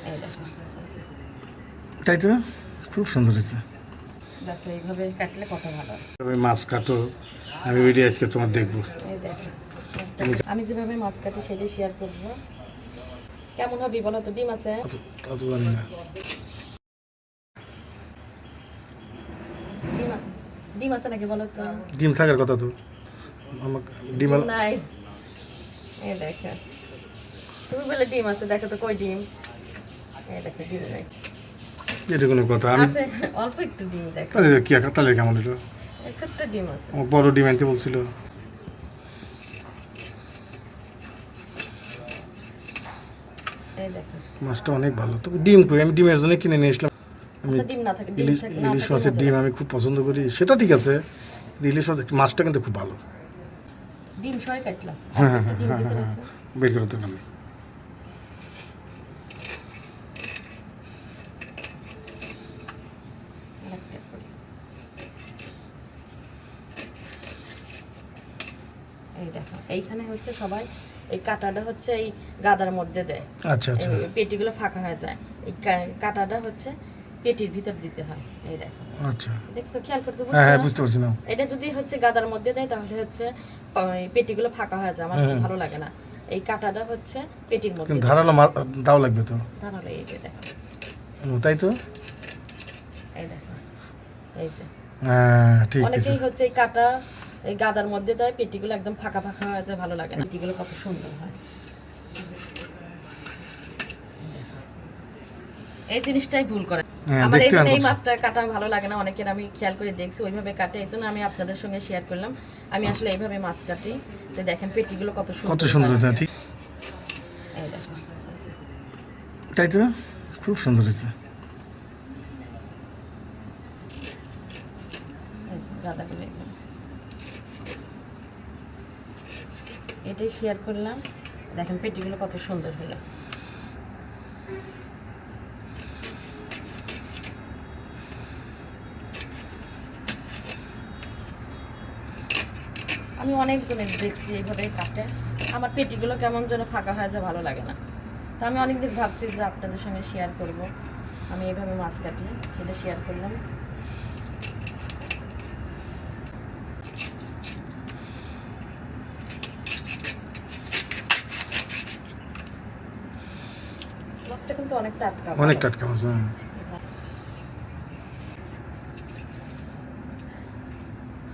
এই দেখো, তাই তো খুব সুন্দর হয়েছে। দেখো এইভাবে কাটলে কত ভালো। তবে মাছ কাটো, আমি ভিডিও আজকে তোমার দেখবো। এই দেখো আমি যেভাবে মাছ কাটি সেটাই শেয়ার করবো। কেমন হবে বলো তো? ডিম আছে? তা তো জানি না। ডিম আছে নাকি বলো তো? ডিম থাকার কথা তো। আমাকে ডিম ডিম নাই। এই দেখো, তুমি বলে ডিম আছে, দেখো তো কই ডিম? এই দেখো ডিম নাই। এটা কোনো কথা? আমি আছে অল্প একটু ডিম, দেখো তাহলে কি তাহলে কেমন হলো? এই ছোট্ট ডিম আছে। আমার বড় ডিম আনতে বলছিল। এই দেখো মাছটা অনেক ভালো, তবে ডিম কই? আমি ডিমের জন্য কিনে নিয়ে আসলাম। আমি আচ্ছা ডিম না থাকে, ডিম ইলিশ থাকে না ইলিশ থাকে মাছের মজা ডিম লাগে। আমি খুব পছন্দ করি, সেটা ঠিক আছে। ইলিশ মাছটা কিন্তু খুব ভালো। ডিম সয় কাটলাম। হ্যাঁ হ্যাঁ ডিম হ্যাঁ ভিতরে হ্যাঁ আছে। বের করে তো আমি আরেকটা করি। এই দেখো এইখানে হচ্ছে সবাই এই কাঁটাটা হচ্ছে এই গাদার মধ্যে দেয়। আচ্ছা আচ্ছা এই পেটিগুলো ফাঁকা হয়ে যায়, এই কাঁটাটা হচ্ছে পেটির ভিতর দিতে হয়। এই দেখো, আচ্ছা। দেখছো খেয়াল করছো? হ্যাঁ হ্যাঁ বুঝছো? বুঝতে পারছি না। এটা যদি হচ্ছে গাদার মধ্যে দেয় তাহলে হচ্ছে এই পেটিগুলো ফাঁকা হয়ে যায়, আমার ভালো লাগে না। এই কাঁটাটা হচ্ছে পেটির মধ্যে কিন্তু দেয়। ধারালো দাও লাগবে তো। তাহলে এই যে দেখো, তাই তো। এই দেখো, এই যে হ্যাঁ ঠিক আছে। অনেকেই হচ্ছে এই কাঁটা এই গাদার মধ্যে দেয়, পেটিগুলো একদম ফাঁকা ফাঁকা হয়ে যায়, ভালো লাগে না। পেটিগুলো কত সুন্দর হয়। এই জিনিসটাই ভুল করে হ্যাঁ, আমার। এই দেখতে জন্য এই আনন্দ। মাছটা কাটা ভালো লাগে না অনেকের, আমি খেয়াল করে দেখছি ওইভাবে কাটে, এই জন্য আমি আপনাদের সঙ্গে শেয়ার করলাম। আমি আসলে এইভাবে মাছ কাটি, যে দেখেন পেটিগুলো কত সুন্দর কত সুন্দর হয়। হয়েছে, ঠিক। এই দেখো, তাই তো খুব সুন্দর হয়েছে। এই যে গাদাগুলো এখানে। এটাই শেয়ার করলাম, দেখেন পেটিগুলো কত সুন্দর হলো। আমি অনেকজনের দেখছি এইভাবে কাটে, আমার পেটিগুলো কেমন যেন ফাঁকা হয়ে যায়, ভালো লাগে না। তো আমি অনেকদিন ভাবছি যে আপনাদের সঙ্গে শেয়ার করব, আমি এইভাবে মাছ কাটি, সেটা শেয়ার করলাম। মাছটা কিন্তু অনেক টাটকা, অনেক টাটকা মাছ। হ্যাঁ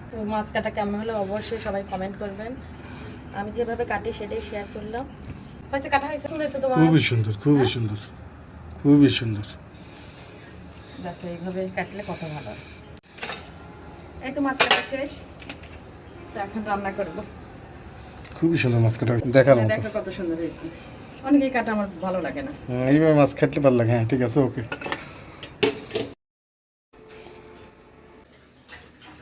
তো মাছ কাটা কেমন হলো অবশ্যই সবাই কমেন্ট করবেন। আমি যেভাবে কাটি সেটাই শেয়ার করলাম। হয়েছে কাটা হয়েছে, সুন্দর হয়েছে তোমার? খুবই সুন্দর, খুবই সুন্দর, খুবই সুন্দর। দেখো এইভাবে কাটলে কত ভালো। এই তো মাছ কাটা শেষ, তো এখন রান্না করবো। খুবই সুন্দর মাছ কাটা দেখার মতো। দেখো কত সুন্দর হয়েছে। অনেকেই কাটা আমার ভালো লাগে না। এইভাবে মাছ খাইতে ভালো লাগে। হ্যাঁ ঠিক আছে, ওকে।